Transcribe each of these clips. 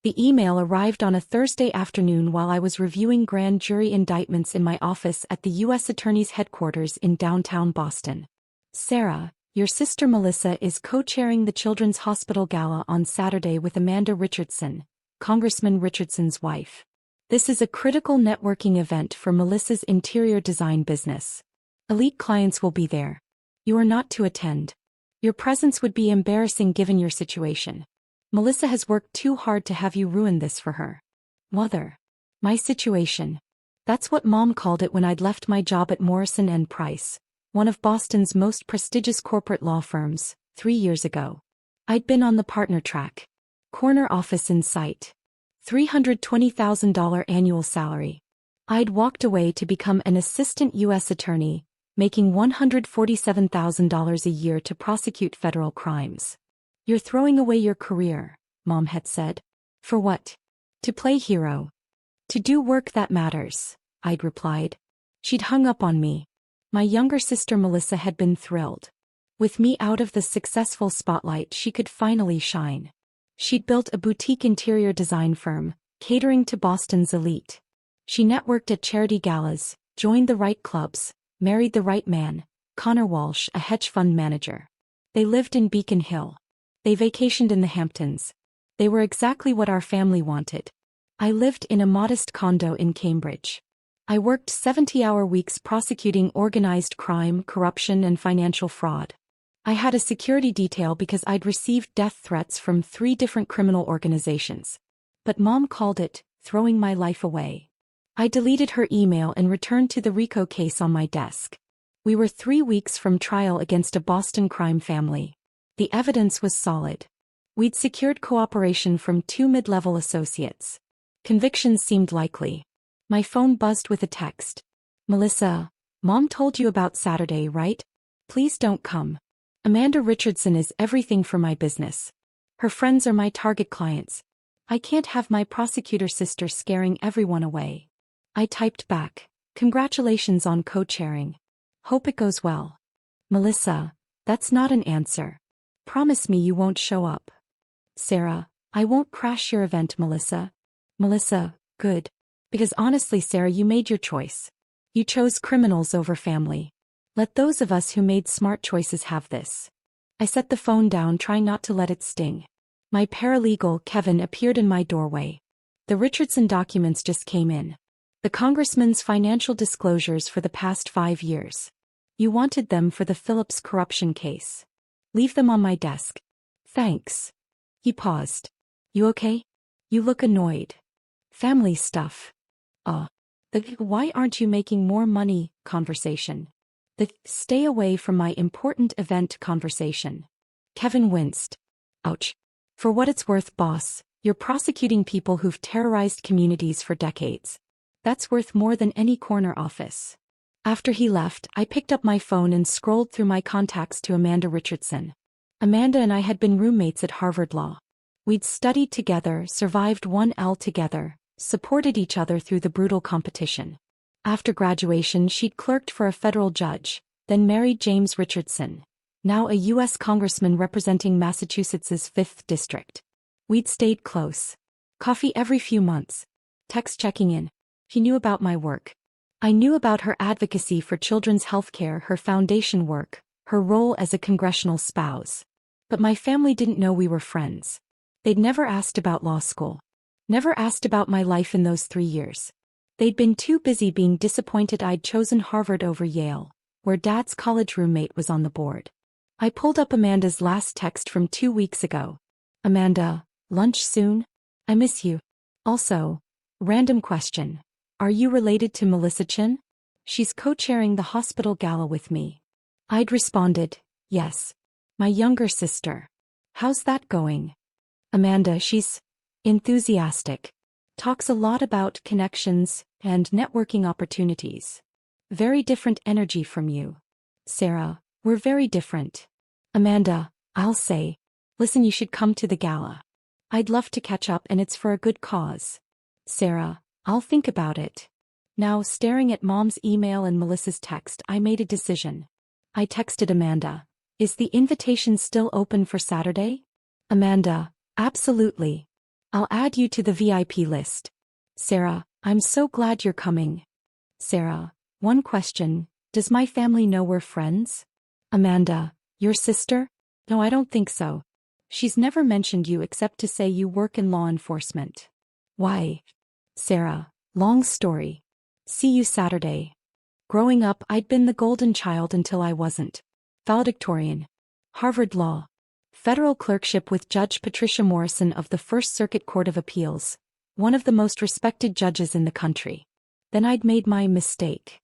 The email arrived on a Thursday afternoon while I was reviewing grand jury indictments in my office at the U.S. Attorney's headquarters in downtown Boston. Sarah, your sister Melissa is co-chairing the Children's Hospital Gala on Saturday with Amanda Richardson, Congressman Richardson's wife. This is a critical networking event for Melissa's interior design business. Elite clients will be there. You are not to attend. Your presence would be embarrassing given your situation. Melissa has worked too hard to have you ruin this for her. Mother. My situation. That's what Mom called it when I'd left my job at Morrison & Price, one of Boston's most prestigious corporate law firms, 3 years ago. I'd been on the partner track. Corner office in sight. $320,000 annual salary. I'd walked away to become an assistant U.S. attorney, making $147,000 a year to prosecute federal crimes. You're throwing away your career, Mom had said. For what? To play hero. To do work that matters, I'd replied. She'd hung up on me. My younger sister Melissa had been thrilled. With me out of the successful spotlight, she could finally shine. She'd built a boutique interior design firm, catering to Boston's elite. She networked at charity galas, joined the right clubs, married the right man, Connor Walsh, a hedge fund manager. They lived in Beacon Hill. They vacationed in the Hamptons. They were exactly what our family wanted. I lived in a modest condo in Cambridge. I worked 70-hour weeks prosecuting organized crime, corruption, and financial fraud. I had a security detail because I'd received death threats from 3 different criminal organizations. But Mom called it throwing my life away. I deleted her email and returned to the RICO case on my desk. We were 3 weeks from trial against a Boston crime family. The evidence was solid. We'd secured cooperation from 2 mid-level associates. Convictions seemed likely. My phone buzzed with a text. Melissa, Mom told you about Saturday, right? Please don't come. Amanda Richardson is everything for my business. Her friends are my target clients. I can't have my prosecutor sister scaring everyone away. I typed back, congratulations on co-chairing. Hope it goes well. Melissa, that's not an answer. Promise me you won't show up. Sarah, I won't crash your event, Melissa. Melissa, good. Because honestly, Sarah, you made your choice. You chose criminals over family. Let those of us who made smart choices have this. I set the phone down, trying not to let it sting. My paralegal, Kevin, appeared in my doorway. The Richardson documents just came in. The Congressman's financial disclosures for the past 5 years. You wanted them for the Phillips corruption case. Leave them on my desk. Thanks. He paused. You okay? You look annoyed. Family stuff. The why aren't you making more money conversation. The stay away from my important event conversation. Kevin winced. Ouch. For what it's worth, boss, you're prosecuting people who've terrorized communities for decades. That's worth more than any corner office. After he left, I picked up my phone and scrolled through my contacts to Amanda Richardson. Amanda and I had been roommates at Harvard Law. We'd studied together, survived 1L together, supported each other through the brutal competition. After graduation, she'd clerked for a federal judge, then married James Richardson, now a U.S. Congressman representing Massachusetts's 5th District. We'd stayed close. Coffee every few months. Text checking in. She knew about my work. I knew about her advocacy for children's health care, her foundation work, her role as a congressional spouse. But my family didn't know we were friends. They'd never asked about law school. Never asked about my life in those 3 years. They'd been too busy being disappointed I'd chosen Harvard over Yale, where Dad's college roommate was on the board. I pulled up Amanda's last text from 2 weeks ago. Amanda, lunch soon? I miss you. Also, random question. Are you related to Melissa Chin? She's co-chairing the hospital gala with me. I'd responded, yes. My younger sister. How's that going? Amanda, she's enthusiastic. Talks a lot about connections and networking opportunities. Very different energy from you. Sarah, we're very different. Amanda, I'll say. Listen, you should come to the gala. I'd love to catch up, and it's for a good cause. Sarah, I'll think about it. Now, staring at Mom's email and Melissa's text, I made a decision. I texted Amanda. Is the invitation still open for Saturday? Amanda, absolutely. I'll add you to the VIP list. Sarah, I'm so glad you're coming. Sarah, one question, does my family know we're friends? Amanda, your sister? No, I don't think so. She's never mentioned you except to say you work in law enforcement. Why? Sarah, long story. See you Saturday. Growing up, I'd been the golden child until I wasn't. Valedictorian. Harvard Law. Federal clerkship with Judge Patricia Morrison of the First Circuit Court of Appeals, one of the most respected judges in the country. Then I'd made my mistake.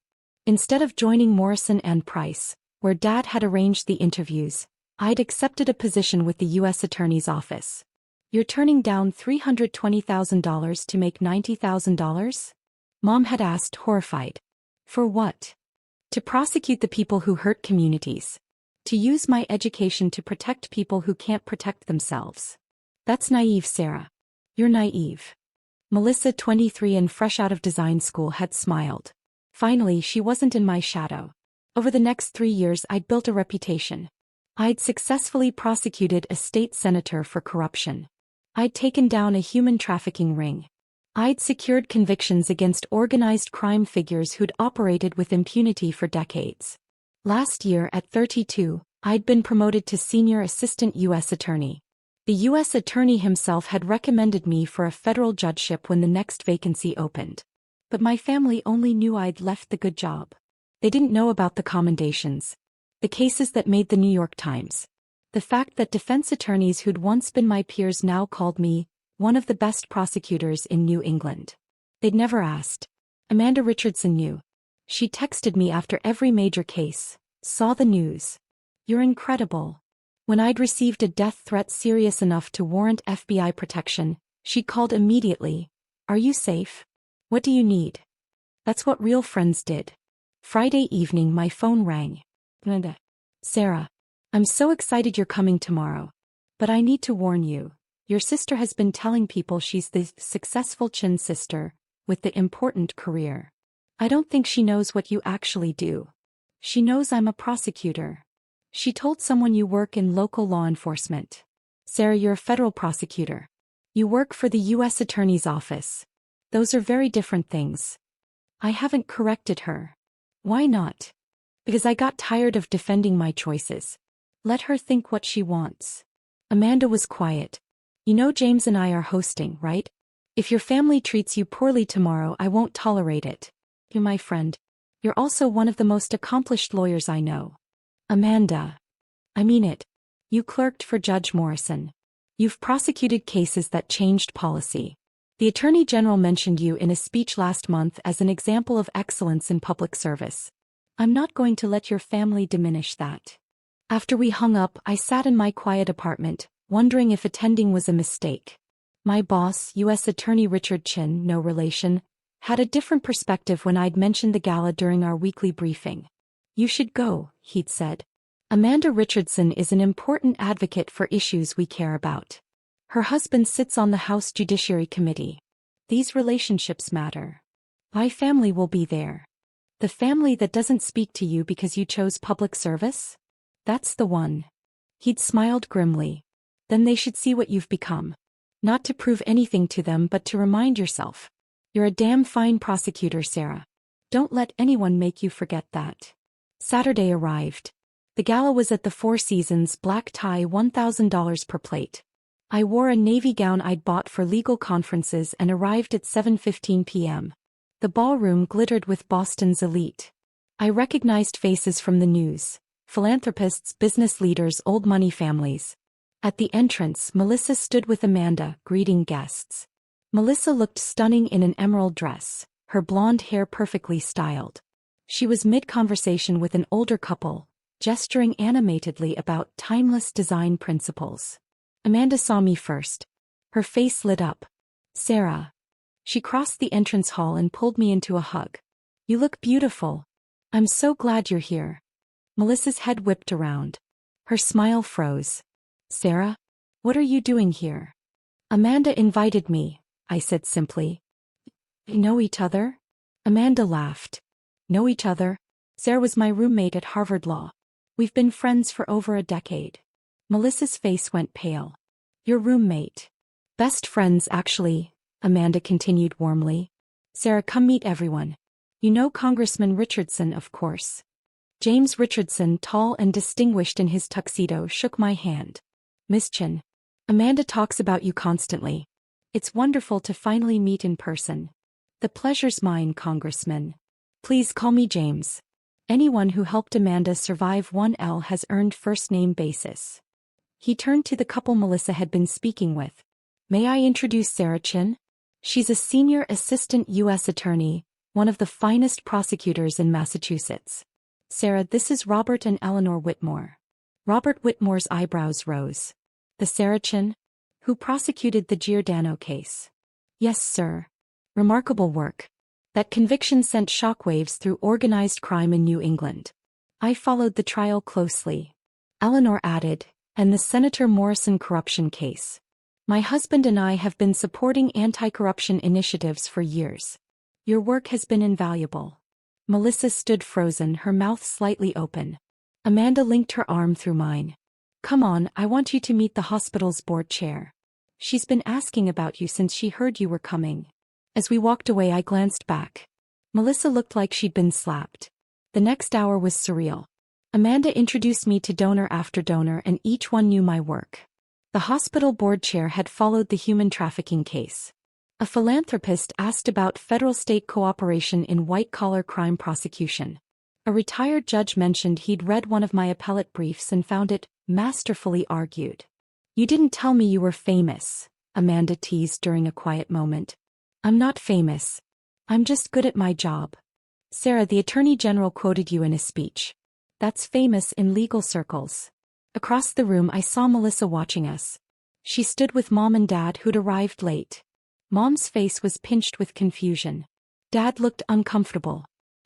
Instead of joining Morrison and Price, where Dad had arranged the interviews, I'd accepted a position with the U.S. Attorney's Office. You're turning down $320,000 to make $90,000? Mom had asked, horrified. For what? To prosecute the people who hurt communities. To use my education to protect people who can't protect themselves. That's naive, Sarah. You're naive. Melissa, 23 and fresh out of design school, had smiled. Finally, she wasn't in my shadow. Over the next 3 years, I'd built a reputation. I'd successfully prosecuted a state senator for corruption. I'd taken down a human trafficking ring. I'd secured convictions against organized crime figures who'd operated with impunity for decades. Last year, at 32, I'd been promoted to Senior Assistant U.S. Attorney. The U.S. Attorney himself had recommended me for a federal judgeship when the next vacancy opened. But my family only knew I'd left the good job. They didn't know about the commendations. The cases that made the New York Times. The fact that defense attorneys who'd once been my peers now called me one of the best prosecutors in New England. They'd never asked. Amanda Richardson knew. She texted me after every major case. Saw the news. You're incredible. When I'd received a death threat serious enough to warrant FBI protection, she called immediately. Are you safe? What do you need? That's what real friends did. Friday evening my phone rang. Sarah, I'm so excited you're coming tomorrow. But I need to warn you. Your sister has been telling people she's the successful Chin sister, with the important career. I don't think she knows what you actually do. She knows I'm a prosecutor. She told someone you work in local law enforcement. Sarah, you're a federal prosecutor. You work for the U.S. Attorney's Office. Those are very different things. I haven't corrected her. Why not? Because I got tired of defending my choices. Let her think what she wants. Amanda was quiet. You know James and I are hosting, right? If your family treats you poorly tomorrow, I won't tolerate it. You're my friend. You're also one of the most accomplished lawyers I know. Amanda. I mean it. You clerked for Judge Morrison. You've prosecuted cases that changed policy. The Attorney General mentioned you in a speech last month as an example of excellence in public service. I'm not going to let your family diminish that. After we hung up, I sat in my quiet apartment, wondering if attending was a mistake. My boss, U.S. Attorney Richard Chin, no relation, had a different perspective when I'd mentioned the gala during our weekly briefing. You should go, he'd said. Amanda Richardson is an important advocate for issues we care about. Her husband sits on the House Judiciary Committee. These relationships matter. My family will be there. The family that doesn't speak to you because you chose public service? That's the one. He'd smiled grimly. Then they should see what you've become. Not to prove anything to them but to remind yourself. You're a damn fine prosecutor, Sarah. Don't let anyone make you forget that. Saturday arrived. The gala was at the Four Seasons, black tie, $1,000 per plate. I wore a navy gown I'd bought for legal conferences and arrived at 7:15 p.m. The ballroom glittered with Boston's elite. I recognized faces from the news. Philanthropists, business leaders, old money families. At the entrance, Melissa stood with Amanda, greeting guests. Melissa looked stunning in an emerald dress, her blonde hair perfectly styled. She was mid-conversation with an older couple, gesturing animatedly about timeless design principles. Amanda saw me first. Her face lit up. Sarah. She crossed the entrance hall and pulled me into a hug. You look beautiful. I'm so glad you're here. Melissa's head whipped around. Her smile froze. Sarah? What are you doing here? Amanda invited me, I said simply. Know each other? Amanda laughed. Know each other? Sarah was my roommate at Harvard Law. We've been friends for over a decade. Melissa's face went pale. Your roommate. Best friends actually, Amanda continued warmly. Sarah, come meet everyone. You know Congressman Richardson, of course. James Richardson, tall and distinguished in his tuxedo, shook my hand. Miss Chin. Amanda talks about you constantly. It's wonderful to finally meet in person. The pleasure's mine, Congressman. Please call me James. Anyone who helped Amanda survive 1L has earned first-name basis. He turned to the couple Melissa had been speaking with. May I introduce Sarah Chin? She's a senior assistant U.S. attorney, one of the finest prosecutors in Massachusetts. Sarah, this is Robert and Eleanor Whitmore. Robert Whitmore's eyebrows rose. The Sarah Chin? Who prosecuted the Giordano case? Yes, sir. Remarkable work. That conviction sent shockwaves through organized crime in New England. I followed the trial closely. Eleanor added, and the Senator Morrison corruption case. My husband and I have been supporting anti-corruption initiatives for years. Your work has been invaluable. Melissa stood frozen, her mouth slightly open. Amanda linked her arm through mine. Come on, I want you to meet the hospital's board chair. She's been asking about you since she heard you were coming. As we walked away, I glanced back. Melissa looked like she'd been slapped. The next hour was surreal. Amanda introduced me to donor after donor, and each one knew my work. The hospital board chair had followed the human trafficking case. A philanthropist asked about federal-state cooperation in white-collar crime prosecution. A retired judge mentioned he'd read one of my appellate briefs and found it masterfully argued. You didn't tell me you were famous, Amanda teased during a quiet moment. I'm not famous. I'm just good at my job. Sarah, the Attorney General quoted you in a speech. That's famous in legal circles. Across the room I saw Melissa watching us. She stood with Mom and Dad, who'd arrived late. Mom's face was pinched with confusion. Dad looked uncomfortable.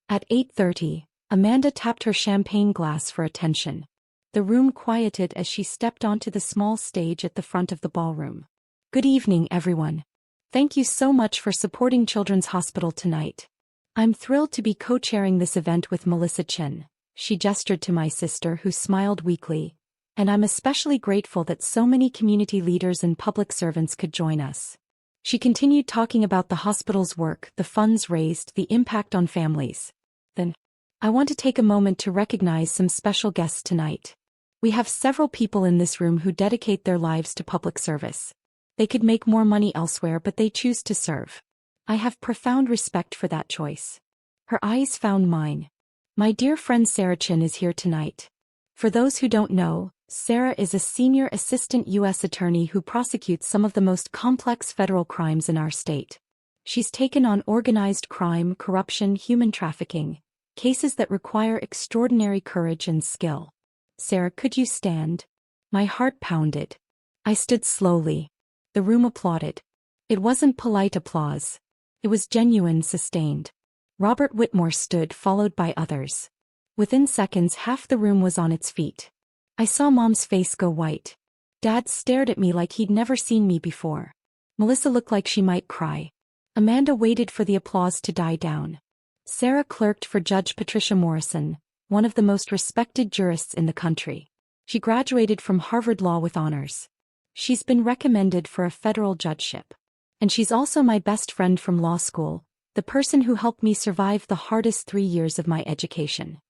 At 8:30, Amanda tapped her champagne glass for attention. The room quieted as she stepped onto the small stage at the front of the ballroom. Good evening, everyone. Thank you so much for supporting Children's Hospital tonight. I'm thrilled to be co-chairing this event with Melissa Chin. She gestured to my sister, who smiled weakly. And I'm especially grateful that so many community leaders and public servants could join us. She continued talking about the hospital's work, the funds raised, the impact on families. Then, I want to take a moment to recognize some special guests tonight. We have several people in this room who dedicate their lives to public service. They could make more money elsewhere, but they choose to serve. I have profound respect for that choice. Her eyes found mine. My dear friend Sarah Chin is here tonight. For those who don't know, Sarah is a senior assistant U.S. attorney who prosecutes some of the most complex federal crimes in our state. She's taken on organized crime, corruption, human trafficking, cases that require extraordinary courage and skill. Sarah, could you stand? My heart pounded. I stood slowly. The room applauded. It wasn't polite applause. It was genuine, sustained. Robert Whitmore stood, followed by others. Within seconds, half the room was on its feet. I saw Mom's face go white. Dad stared at me like he'd never seen me before. Melissa looked like she might cry. Amanda waited for the applause to die down. Sarah clerked for Judge Patricia Morrison, one of the most respected jurists in the country. She graduated from Harvard Law with honors. She's been recommended for a federal judgeship. And she's also my best friend from law school, the person who helped me survive the hardest 3 years of my education.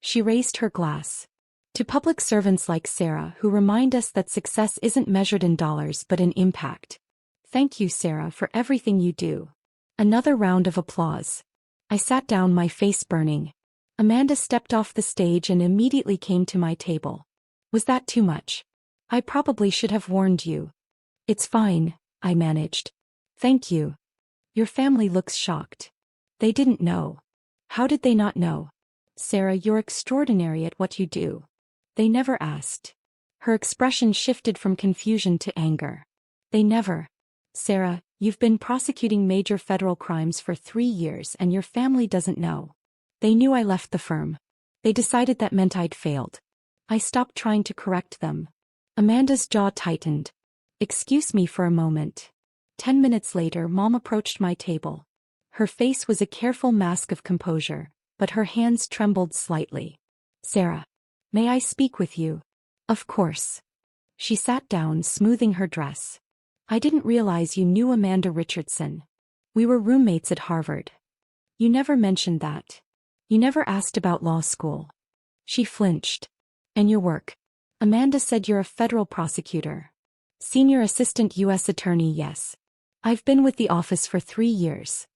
She raised her glass. To public servants like Sarah, who remind us that success isn't measured in dollars but in impact. Thank you, Sarah, for everything you do. Another round of applause. I sat down, my face burning. Amanda stepped off the stage and immediately came to my table. Was that too much? I probably should have warned you. It's fine, I managed. Thank you. Your family looks shocked. They didn't know. How did they not know? Sarah, you're extraordinary at what you do. They never asked. Her expression shifted from confusion to anger. They never. Sarah, you've been prosecuting major federal crimes for 3 years and your family doesn't know. They knew I left the firm. They decided that meant I'd failed. I stopped trying to correct them. Amanda's jaw tightened. Excuse me for a moment. 10 minutes later, Mom approached my table. Her face was a careful mask of composure, but her hands trembled slightly. Sarah, may I speak with you? Of course. She sat down, smoothing her dress. I didn't realize you knew Amanda Richardson. We were roommates at Harvard. You never mentioned that. You never asked about law school. She flinched. And your work? Amanda said you're a federal prosecutor. Senior Assistant U.S. Attorney, yes. I've been with the office for 3 years.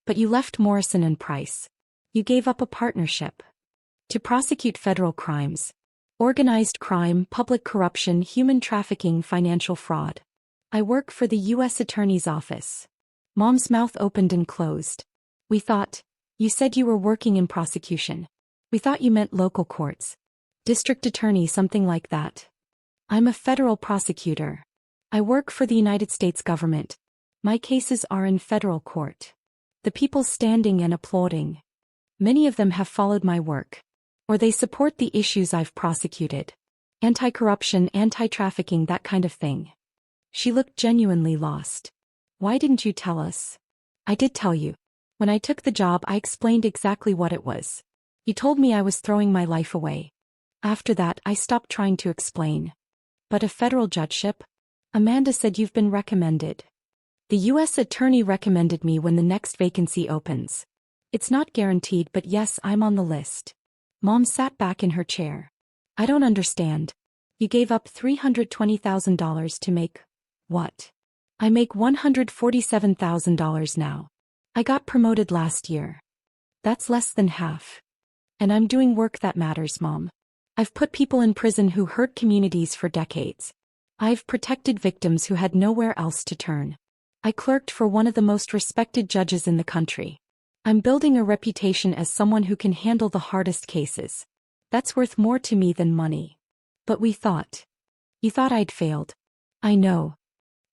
But you left Morrison and Price. You gave up a partnership. To prosecute federal crimes. Organized crime, public corruption, human trafficking, financial fraud. I work for the U.S. Attorney's Office. Mom's mouth opened and closed. We thought. You said you were working in prosecution. We thought you meant local courts. District attorney, something like that. I'm a federal prosecutor. I work for the United States government. My cases are in federal court. The people standing and applauding. Many of them have followed my work. Or they support the issues I've prosecuted. Anti-corruption, anti-trafficking, that kind of thing. She looked genuinely lost. Why didn't you tell us? I did tell you. When I took the job, I explained exactly what it was. You told me I was throwing my life away. After that, I stopped trying to explain. But a federal judgeship? Amanda said you've been recommended. The U.S. Attorney recommended me when the next vacancy opens. It's not guaranteed, but yes, I'm on the list. Mom sat back in her chair. I don't understand. You gave up $320,000 to make what? I make $147,000 now. I got promoted last year. That's less than half. And I'm doing work that matters, Mom. I've put people in prison who hurt communities for decades. I've protected victims who had nowhere else to turn. I clerked for one of the most respected judges in the country. I'm building a reputation as someone who can handle the hardest cases. That's worth more to me than money. But we thought. You thought I'd failed. I know.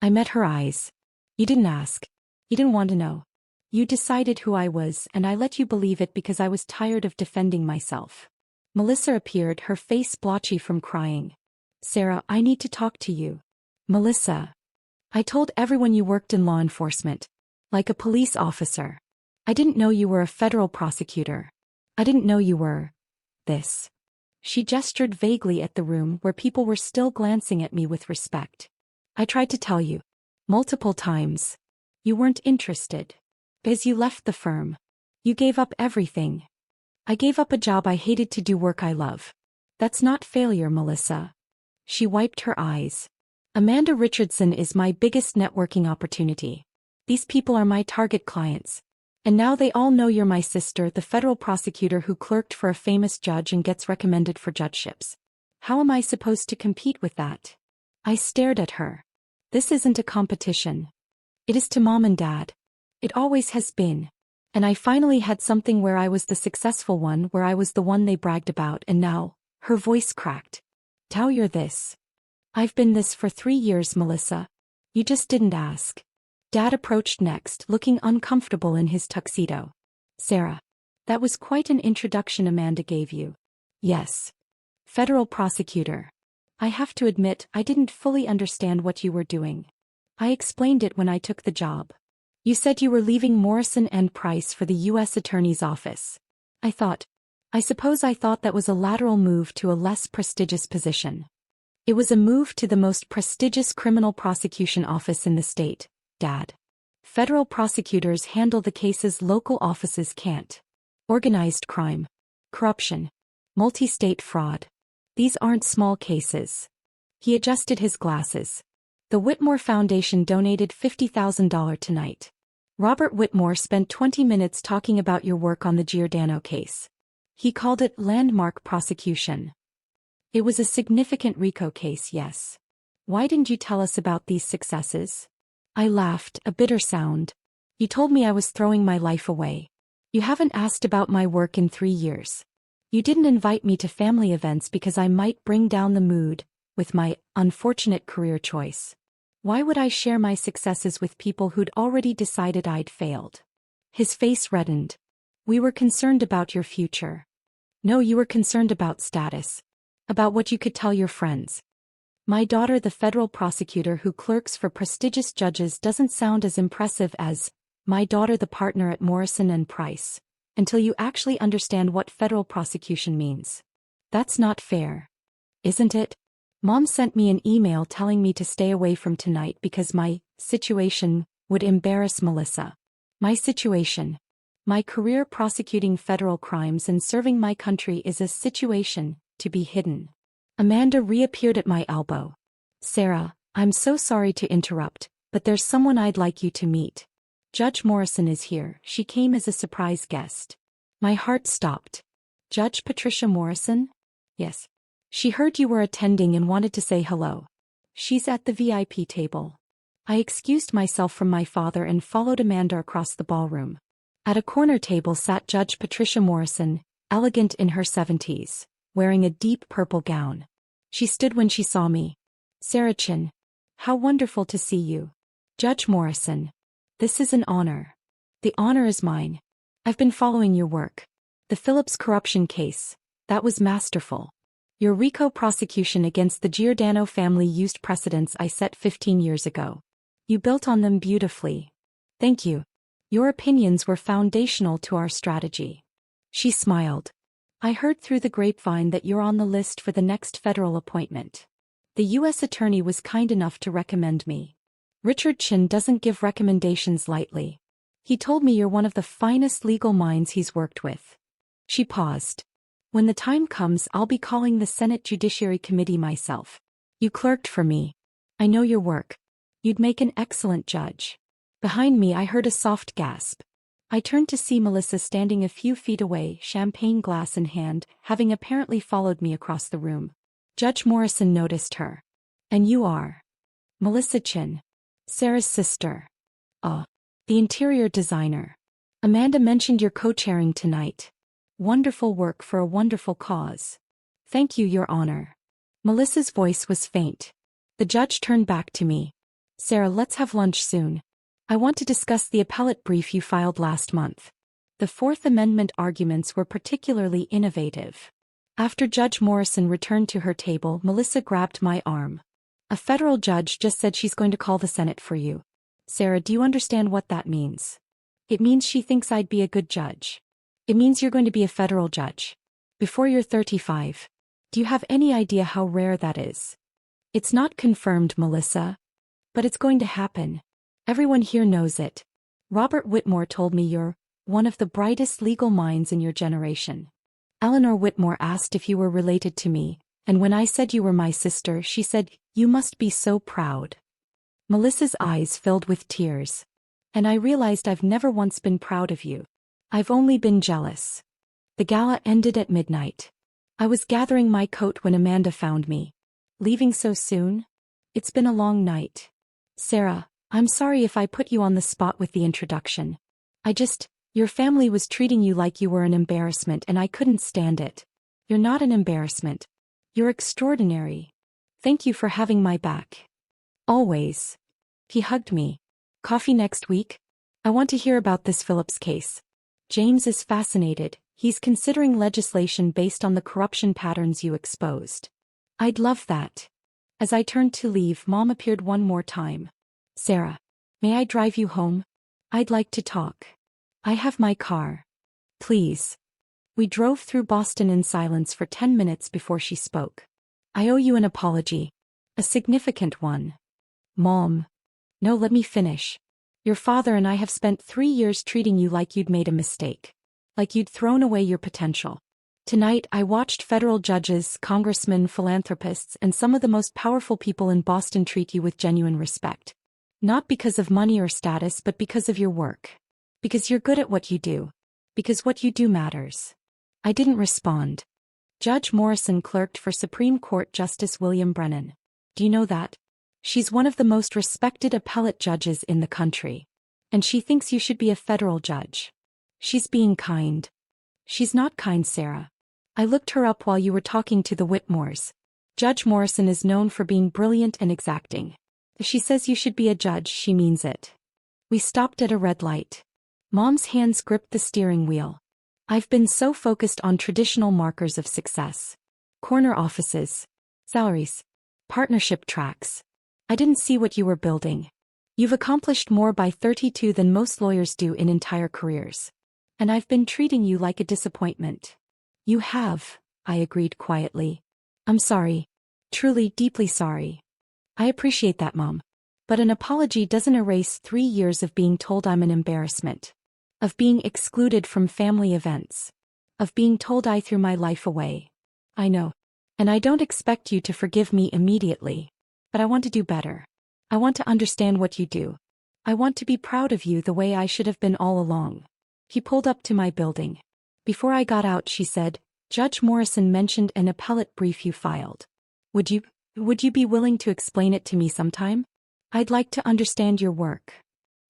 I met her eyes. You didn't ask. You didn't want to know. You decided who I was, and I let you believe it because I was tired of defending myself. Melissa appeared, her face blotchy from crying. Sarah, I need to talk to you. Melissa. I told everyone you worked in law enforcement. Like a police officer. I didn't know you were a federal prosecutor. I didn't know you were. This. She gestured vaguely at the room where people were still glancing at me with respect. I tried to tell you. Multiple times. You weren't interested. Because you left the firm. You gave up everything. I gave up a job I hated to do work I love. That's not failure, Melissa. She wiped her eyes. Amanda Richardson is my biggest networking opportunity. These people are my target clients. And now they all know you're my sister, the federal prosecutor who clerked for a famous judge and gets recommended for judgeships. How am I supposed to compete with that? I stared at her. This isn't a competition. It is to Mom and Dad. It always has been. And I finally had something where I was the successful one, where I was the one they bragged about, and now, her voice cracked. Tao, you're this. I've been this for 3 years, Melissa. You just didn't ask. Dad approached next, looking uncomfortable in his tuxedo. Sarah. That was quite an introduction Amanda gave you. Yes. Federal prosecutor. I have to admit, I didn't fully understand what you were doing. I explained it when I took the job. You said you were leaving Morrison and Price for the U.S. Attorney's Office. I suppose I thought that was a lateral move to a less prestigious position. It was a move to the most prestigious criminal prosecution office in the state, Dad. Federal prosecutors handle the cases local offices can't. Organized crime. Corruption. Multi-state fraud. These aren't small cases. He adjusted his glasses. The Whitmore Foundation donated $50,000 tonight. Robert Whitmore spent 20 minutes talking about your work on the Giordano case. He called it landmark prosecution. It was a significant RICO case, yes. Why didn't you tell us about these successes? I laughed, a bitter sound. You told me I was throwing my life away. You haven't asked about my work in 3 years. You didn't invite me to family events because I might bring down the mood, with my unfortunate career choice. Why would I share my successes with people who'd already decided I'd failed? His face reddened. We were concerned about your future. No, you were concerned about status. About what you could tell your friends. My daughter, the federal prosecutor who clerks for prestigious judges, doesn't sound as impressive as my daughter, the partner at Morrison and Price, until you actually understand what federal prosecution means. That's not fair. Isn't it? Mom sent me an email telling me to stay away from tonight because my situation would embarrass Melissa. My situation. My career prosecuting federal crimes and serving my country is a situation to be hidden. Amanda reappeared at my elbow. Sarah, I'm so sorry to interrupt, but there's someone I'd like you to meet. Judge Morrison is here. She came as a surprise guest. My heart stopped. Judge Patricia Morrison? Yes. She heard you were attending and wanted to say hello. She's at the VIP table. I excused myself from my father and followed Amanda across the ballroom. At a corner table sat Judge Patricia Morrison, elegant in her 70s, wearing a deep purple gown. She stood when she saw me. Sarah Chin. How wonderful to see you. Judge Morrison. This is an honor. The honor is mine. I've been following your work. The Phillips corruption case. That was masterful. Your RICO prosecution against the Giordano family used precedents I set 15 years ago. You built on them beautifully. Thank you. Your opinions were foundational to our strategy. She smiled. I heard through the grapevine that you're on the list for the next federal appointment. The U.S. Attorney was kind enough to recommend me. Richard Chin doesn't give recommendations lightly. He told me you're one of the finest legal minds he's worked with. She paused. When the time comes, I'll be calling the Senate Judiciary Committee myself. You clerked for me. I know your work. You'd make an excellent judge. Behind me I heard a soft gasp. I turned to see Melissa standing a few feet away, champagne glass in hand, having apparently followed me across the room. Judge Morrison noticed her. And you are? Melissa Chin. Sarah's sister. The interior designer. Amanda mentioned you're co-chairing tonight. Wonderful work for a wonderful cause. Thank you, Your Honor. Melissa's voice was faint. The judge turned back to me. Sarah, let's have lunch soon. I want to discuss the appellate brief you filed last month. The Fourth Amendment arguments were particularly innovative. After Judge Morrison returned to her table, Melissa grabbed my arm. A federal judge just said she's going to call the Senate for you. Sarah, do you understand what that means? It means she thinks I'd be a good judge. It means you're going to be a federal judge. Before you're 35. Do you have any idea how rare that is? It's not confirmed, Melissa. But it's going to happen. Everyone here knows it. Robert Whitmore told me you're one of the brightest legal minds in your generation. Eleanor Whitmore asked if you were related to me, and when I said you were my sister, she said, you must be so proud. Melissa's eyes filled with tears. And I realized I've never once been proud of you. I've only been jealous. The gala ended at midnight. I was gathering my coat when Amanda found me. Leaving so soon? It's been a long night. Sarah, I'm sorry if I put you on the spot with the introduction. Your family was treating you like you were an embarrassment and I couldn't stand it. You're not an embarrassment. You're extraordinary. Thank you for having my back. Always. He hugged me. Coffee next week? I want to hear about this Phillips case. James is fascinated. He's considering legislation based on the corruption patterns you exposed. I'd love that. As I turned to leave, Mom appeared one more time. Sarah, may I drive you home? I'd like to talk. I have my car. Please. We drove through Boston in silence for 10 minutes before she spoke. I owe you an apology. A significant one. Mom. No, let me finish. Your father and I have spent 3 years treating you like you'd made a mistake. Like you'd thrown away your potential. Tonight I watched federal judges, congressmen, philanthropists, and some of the most powerful people in Boston treat you with genuine respect. Not because of money or status, but because of your work. Because you're good at what you do. Because what you do matters. I didn't respond. Judge Morrison clerked for Supreme Court Justice William Brennan. Do you know that? She's one of the most respected appellate judges in the country. And she thinks you should be a federal judge. She's being kind. She's not kind, Sarah. I looked her up while you were talking to the Whitmores. Judge Morrison is known for being brilliant and exacting. If she says you should be a judge, she means it. We stopped at a red light. Mom's hands gripped the steering wheel. I've been so focused on traditional markers of success. Corner offices. Salaries. Partnership tracks. I didn't see what you were building. You've accomplished more by 32 than most lawyers do in entire careers. And I've been treating you like a disappointment. You have, I agreed quietly. I'm sorry. Truly, deeply sorry. I appreciate that, Mom. But an apology doesn't erase 3 years of being told I'm an embarrassment. Of being excluded from family events. Of being told I threw my life away. I know. And I don't expect you to forgive me immediately. But I want to do better. I want to understand what you do. I want to be proud of you the way I should have been all along. He pulled up to my building. Before I got out, she said, Judge Morrison mentioned an appellate brief you filed. Would you be willing to explain it to me sometime? I'd like to understand your work.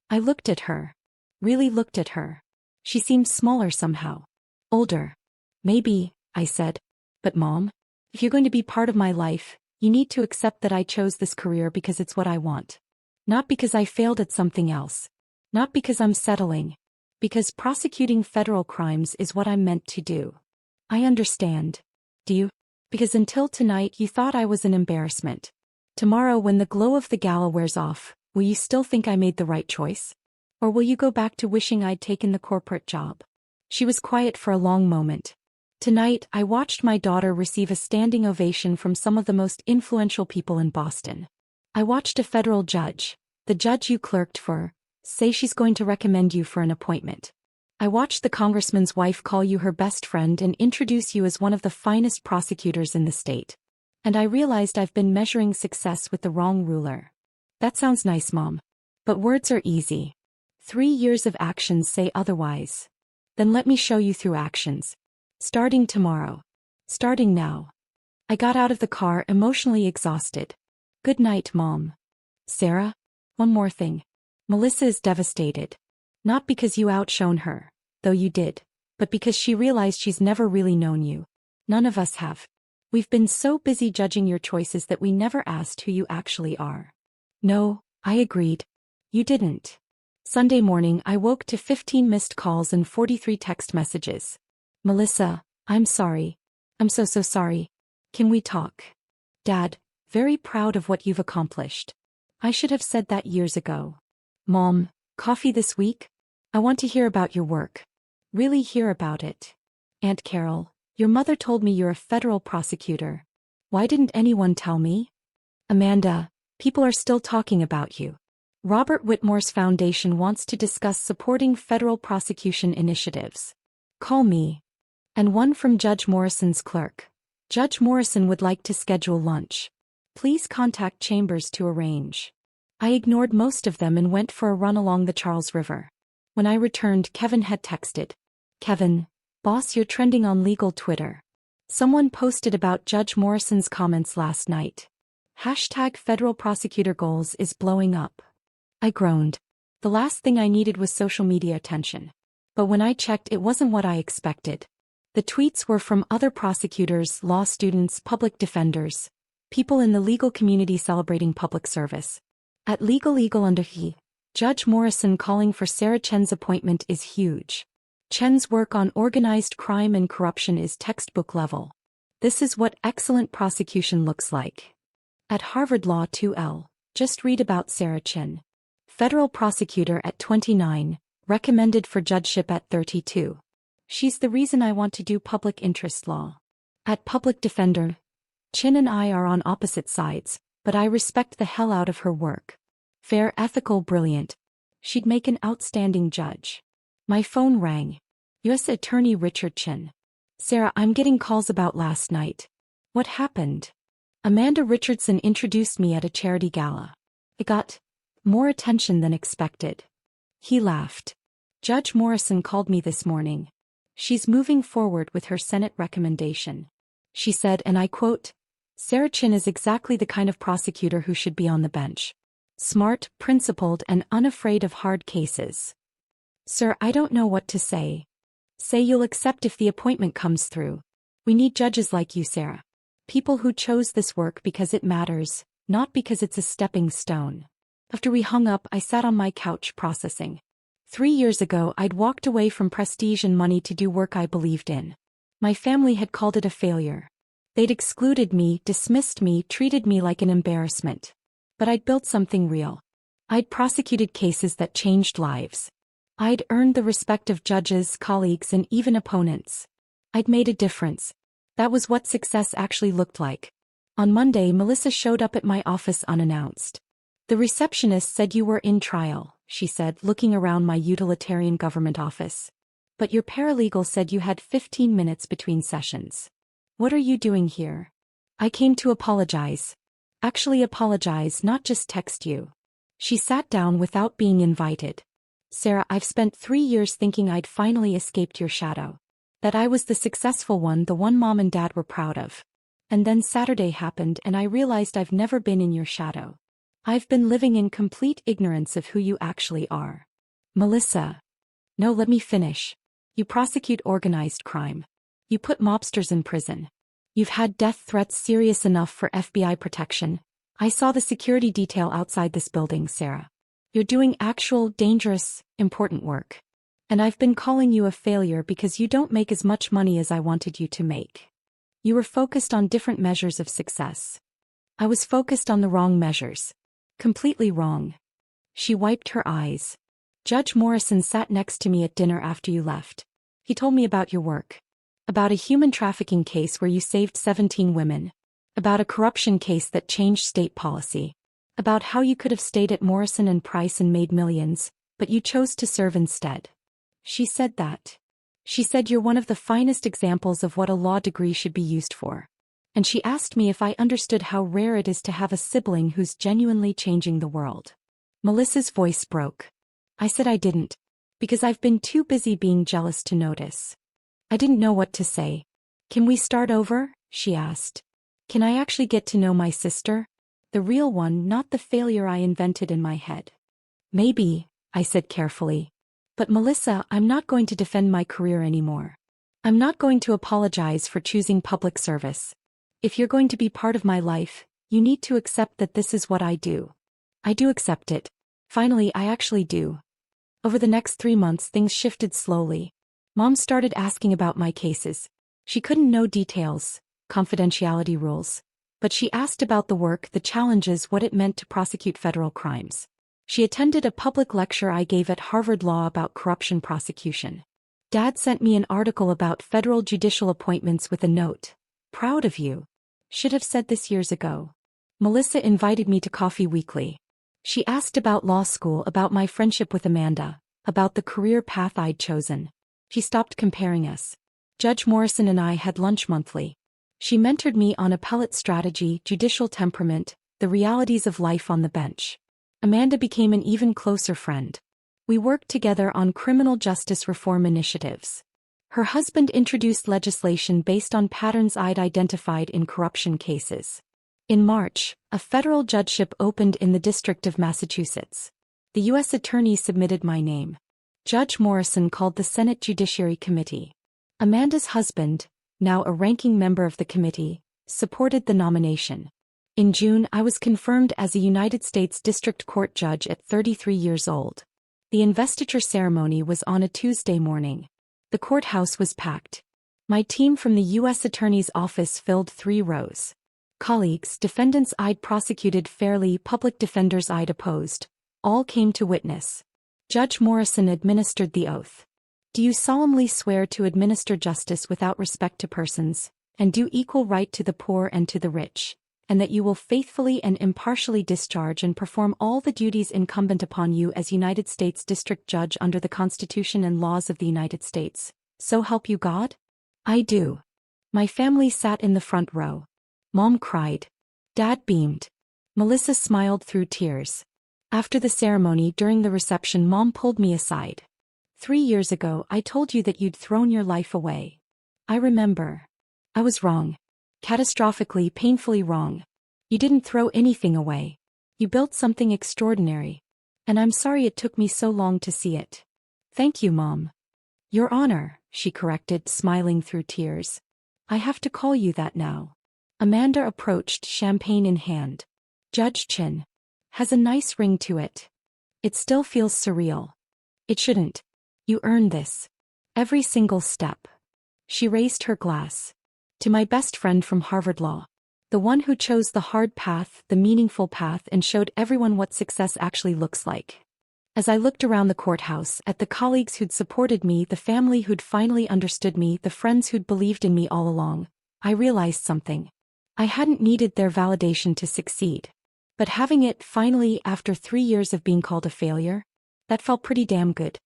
I looked at her. Really looked at her. She seemed smaller somehow. Older. Maybe, I said. But Mom, if you're going to be part of my life, you need to accept that I chose this career because it's what I want. Not because I failed at something else. Not because I'm settling. Because prosecuting federal crimes is what I'm meant to do. I understand. Do you? Because until tonight you thought I was an embarrassment. Tomorrow when the glow of the gala wears off, will you still think I made the right choice? Or will you go back to wishing I'd taken the corporate job? She was quiet for a long moment. Tonight, I watched my daughter receive a standing ovation from some of the most influential people in Boston. I watched a federal judge, the judge you clerked for, say she's going to recommend you for an appointment. I watched the congressman's wife call you her best friend and introduce you as one of the finest prosecutors in the state. And I realized I've been measuring success with the wrong ruler. That sounds nice, Mom. But words are easy. 3 years of actions say otherwise. Then let me show you through actions. Starting tomorrow. Starting now. I got out of the car emotionally exhausted. Good night, Mom. Sarah? One more thing. Melissa is devastated. Not because you outshone her, though you did, but because she realized she's never really known you. None of us have. We've been so busy judging your choices that we never asked who you actually are. No, I agreed. You didn't. Sunday morning I woke to 15 missed calls and 43 text messages. Melissa, I'm sorry. I'm so sorry. Can we talk? Dad, very proud of what you've accomplished. I should have said that years ago. Mom, coffee this week? I want to hear about your work. Really hear about it. Aunt Carol, your mother told me you're a federal prosecutor. Why didn't anyone tell me? Amanda, people are still talking about you. Robert Whitmore's foundation wants to discuss supporting federal prosecution initiatives. Call me. And one from Judge Morrison's clerk. Judge Morrison would like to schedule lunch. Please contact Chambers to arrange. I ignored most of them and went for a run along the Charles River. When I returned, Kevin had texted. Kevin, boss, you're trending on legal Twitter. Someone posted about Judge Morrison's comments last night. Hashtag federal prosecutor goals is blowing up. I groaned. The last thing I needed was social media attention. But when I checked, it wasn't what I expected. The tweets were from other prosecutors, law students, public defenders, people in the legal community celebrating public service. At Legal under he, Judge Morrison calling for Sarah Chen's appointment is huge. Chen's work on organized crime and corruption is textbook level. This is what excellent prosecution looks like. At Harvard Law 2L, just read about Sarah Chen. Federal prosecutor at 29, recommended for judgeship at 32. She's the reason I want to do public interest law. At public defender, Chen and I are on opposite sides, but I respect the hell out of her work. Fair, ethical, brilliant. She'd make an outstanding judge. My phone rang. U.S. Attorney Richard Chen. Sarah, I'm getting calls about last night. What happened? Amanda Richardson introduced me at a charity gala. It got more attention than expected. He laughed. Judge Morrison called me this morning. She's moving forward with her Senate recommendation. She said, and I quote, Sarah Chen is exactly the kind of prosecutor who should be on the bench. Smart, principled, and unafraid of hard cases. Sir, I don't know what to say. Say you'll accept if the appointment comes through. We need judges like you, Sarah. People who chose this work because it matters, not because it's a stepping stone. After we hung up, I sat on my couch processing. 3 years ago, I'd walked away from prestige and money to do work I believed in. My family had called it a failure. They'd excluded me, dismissed me, treated me like an embarrassment. But I'd built something real. I'd prosecuted cases that changed lives. I'd earned the respect of judges, colleagues, and even opponents. I'd made a difference. That was what success actually looked like. On Monday, Melissa showed up at my office unannounced. The receptionist said you were in trial, she said, looking around my utilitarian government office. But your paralegal said you had 15 minutes between sessions. What are you doing here? I came to apologize. Actually apologize, not just text you. She sat down without being invited. Sarah, I've spent 3 years thinking I'd finally escaped your shadow. That I was the successful one, the one mom and dad were proud of. And then Saturday happened and I realized I've never been in your shadow. I've been living in complete ignorance of who you actually are. Melissa. No, let me finish. You prosecute organized crime. You put mobsters in prison. You've had death threats serious enough for FBI protection. I saw the security detail outside this building, Sarah. You're doing actual, dangerous, important work. And I've been calling you a failure because you don't make as much money as I wanted you to make. You were focused on different measures of success. I was focused on the wrong measures. Completely wrong. She wiped her eyes. Judge Morrison sat next to me at dinner after you left. He told me about your work. About a human trafficking case where you saved 17 women. About a corruption case that changed state policy. About how you could have stayed at Morrison and Price and made millions, but you chose to serve instead. She said that. She said you're one of the finest examples of what a law degree should be used for. And she asked me if I understood how rare it is to have a sibling who's genuinely changing the world. Melissa's voice broke. I said I didn't. Because I've been too busy being jealous to notice. I didn't know what to say. Can we start over? She asked. Can I actually get to know my sister? The real one, not the failure I invented in my head. Maybe, I said carefully. But Melissa, I'm not going to defend my career anymore. I'm not going to apologize for choosing public service. If you're going to be part of my life, you need to accept that this is what I do. I do accept it. Finally, I actually do. Over the next 3 months, things shifted slowly. Mom started asking about my cases. She couldn't know details, confidentiality rules. But she asked about the work, the challenges, what it meant to prosecute federal crimes. She attended a public lecture I gave at Harvard Law about corruption prosecution. Dad sent me an article about federal judicial appointments with a note. Proud of you. Should have said this years ago. Melissa invited me to coffee weekly. She asked about law school, about my friendship with Amanda, about the career path I'd chosen. She stopped comparing us. Judge Morrison and I had lunch monthly. She mentored me on appellate strategy, judicial temperament, the realities of life on the bench. Amanda became an even closer friend. We worked together on criminal justice reform initiatives. Her husband introduced legislation based on patterns I'd identified in corruption cases. In March, a federal judgeship opened in the District of Massachusetts. The U.S. Attorney submitted my name. Judge Morrison called the Senate Judiciary Committee. Amanda's husband, now a ranking member of the committee, supported the nomination. In June, I was confirmed as a United States District Court judge at 33 years old. The investiture ceremony was on a Tuesday morning. The courthouse was packed. My team from the U.S. Attorney's office filled 3 rows. Colleagues, defendants I'd prosecuted fairly, public defenders I'd opposed, all came to witness. Judge Morrison administered the oath. Do you solemnly swear to administer justice without respect to persons, and do equal right to the poor and to the rich, and that you will faithfully and impartially discharge and perform all the duties incumbent upon you as United States District Judge under the Constitution and laws of the United States, so help you God? I do. My family sat in the front row. Mom cried. Dad beamed. Melissa smiled through tears. After the ceremony, during the reception, Mom pulled me aside. 3 years ago, I told you that you'd thrown your life away. I remember. I was wrong. Catastrophically, painfully wrong. You didn't throw anything away. You built something extraordinary. And I'm sorry it took me so long to see it. Thank you, Mom. Your Honor, she corrected, smiling through tears. I have to call you that now. Amanda approached, champagne in hand. Judge Chin. Has a nice ring to it. It still feels surreal. It shouldn't. You earned this. Every single step. She raised her glass. To my best friend from Harvard Law. The one who chose the hard path, the meaningful path, and showed everyone what success actually looks like. As I looked around the courthouse, at the colleagues who'd supported me, the family who'd finally understood me, the friends who'd believed in me all along, I realized something. I hadn't needed their validation to succeed. But having it finally after 3 years of being called a failure, that felt pretty damn good.